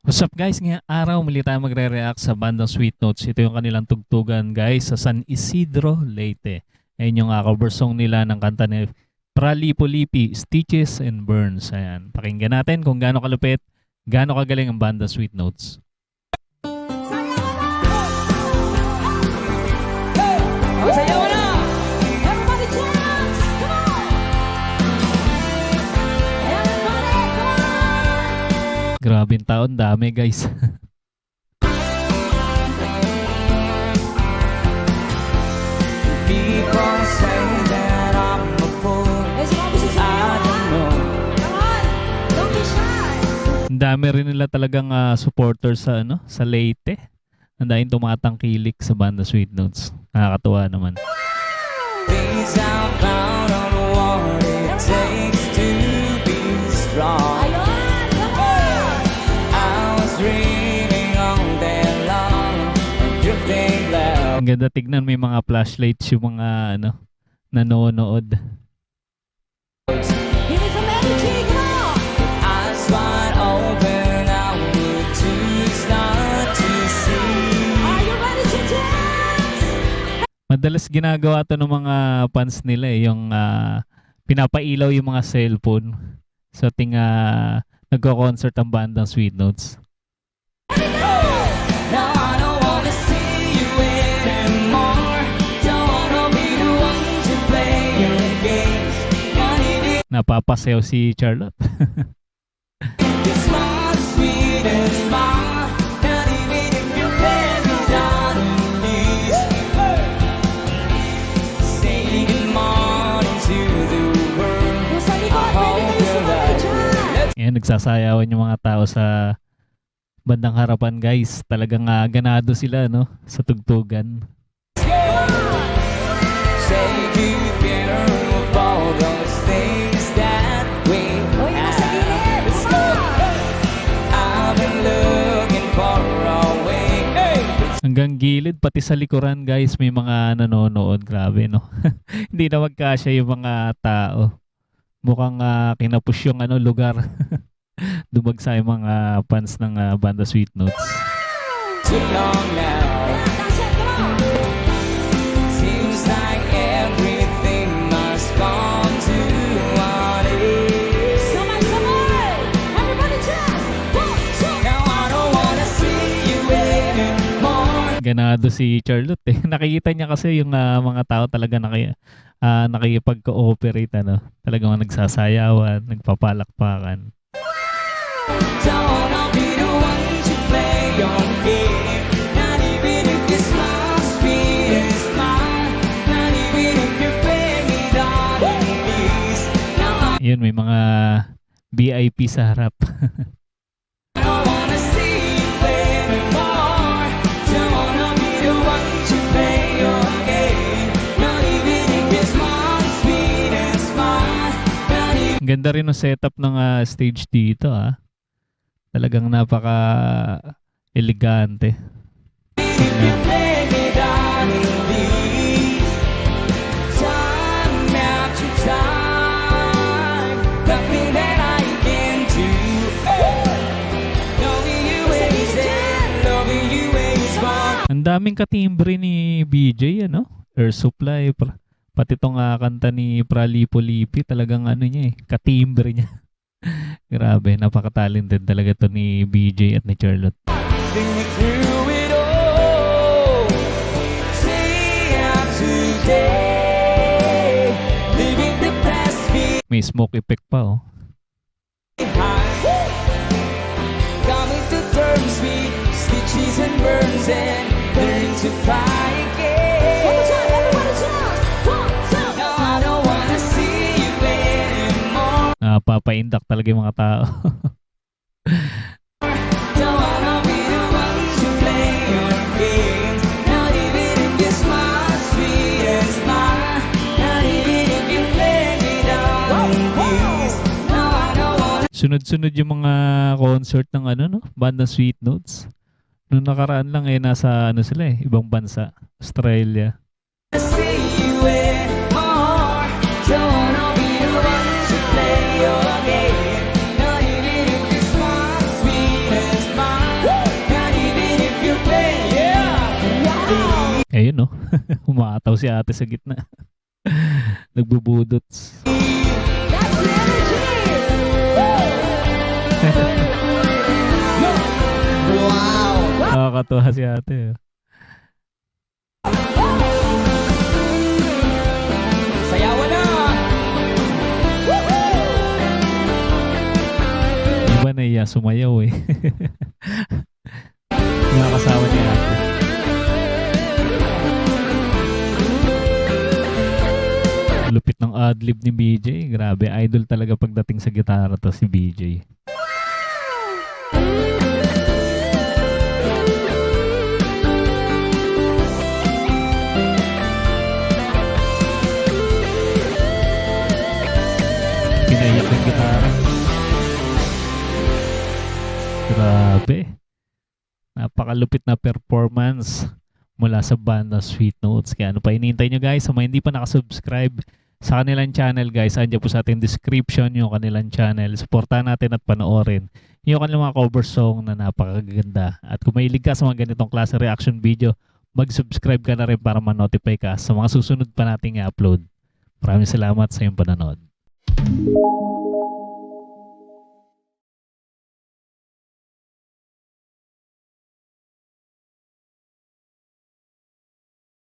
What's up guys? Ngayong araw muli tayo magre-react sa bandang Sweet Notes. Ito yung kanilang tugtugan guys sa San Isidro, Leyte. Ayun yung cover song nila ng kanta ni Pralipolipi, Stitches and Burns. Ayan. Pakinggan natin kung gaano kalupit, gaano kagaling ang bandang Sweet Notes. Sayaw na! Everybody dance! Come on! Everybody, come on! Grabe yung taon, dami guys. People say that I'm a fool. I don't know. Come on! Don't be shy! Ang dami rin nila talagang supporters sa sa Leyte. Ang daming tumatangkilik sa banda Sweet Notes. Nakakatuwa naman. Things I found on what it takes to be strong. I was dreaming all day long and drifting loud. Ang ganda tignan, may mga flashlights yung mga nanonood. Give me some energy, come on! Eyes wide open, I would choose not to see. Are you ready to dance? Madalas ginagawa to ng mga fans nila yung pinapailaw yung mga cellphone sa ting nagko-concert ang bandang Sweet Notes. Now I don't wanna see you anymore. Don't wanna be the one to play your games. Napapasayaw si Charlotte. Your smile is sweet and smile. And even if you bend me down on your knees, say good morning to the world. I hope you're right. Ayan, nagsasayawan yung mga tao sa bandang harapan guys. Talagang ganado sila sa tugtugan. Take good care of all those things that we have. Let's go. I've been looking for a way. Hey! Hanggang gilid, pati sa likuran guys, may mga nanonood. Grabe no. Hindi na magkasya yung mga tao. Mukhang kinapush yung lugar. Dumagsa yung mga fans ng banda Sweet Notes. Too long now. Seems like everything must come to an end. Come on. Everybody dance. 1, 2. Now I don't wanna see you anymore. Ganado si Charlotte eh. Nakikita niya kasi yung mga tao talaga nakikipag-cooperate Talagang nagsasayawan, nagpapalakpakan. Don't wanna be the one to play your game. Not even if you smile, sweet and smile. Not even if you beg me down on your knees. Now Yun, may mga VIP sa harap. I don't wanna see you anymore. Don't wanna be the one to play your game. Not even if you smile, sweet and smile. Not even Ang ganda rin ng setup ng stage dito Talagang napaka-elegante. if you beg me down on your knees. Time after time, nothing that I can do. Loving you is dead, loving you is wrong. Ang daming katimbre ni BJ, Air Supply. Pati tong kanta ni Pralipolipi, talagang niya katimbre niya. Grabe, napaka-talented talaga to ni BJ at ni Charlotte. Think me through it all. Stay out today, leaving the past May smoke effect pa behind. Coming to terms with stitches and burns and learn to fly again. One more time, everybody dance. 1, 2. No, I don't wanna see you anymore. Papaindak talaga yung mga tao. Don't wanna be the one to play your games. Not even if you smile, sweet and smile. Not even if you play me down on these. No, I don't wanna Sunod-sunod yung mga concert ng bandang Sweet Notes. Noong nakaraan lang nasa sila ibang bansa, Australia. see you anymore. Don't wanna be the one to play your game. Not even if you smile, sweet and smile. Ayun no. Umataw si ate sa gitna. Nagbubudots. That's the energy! Wow! Nakakatuwa si ate. Sayawan na! Iba na iya sumayaw eh. Nakakasawa ni ate. Lupit ng adlib ni BJ. Grabe, idol talaga pagdating sa gitara to si BJ. Pinaiyak ng gitara. Grabe. Napakalupit na performance mula sa banda Sweet Notes. Kaya ano pa hinihintay nyo guys? Sa mga hindi pa nakasubscribe sa kanilang channel guys, andyan po sa ating description yung kanilang channel. Supportahan natin at panoorin yung kanilang mga cover song na napakaganda. At kung mahilig ka sa mga ganitong klase reaction video, mag-subscribe ka na rin para ma-notify ka sa mga susunod pa nating i-upload. Maraming salamat sa iyong panonood.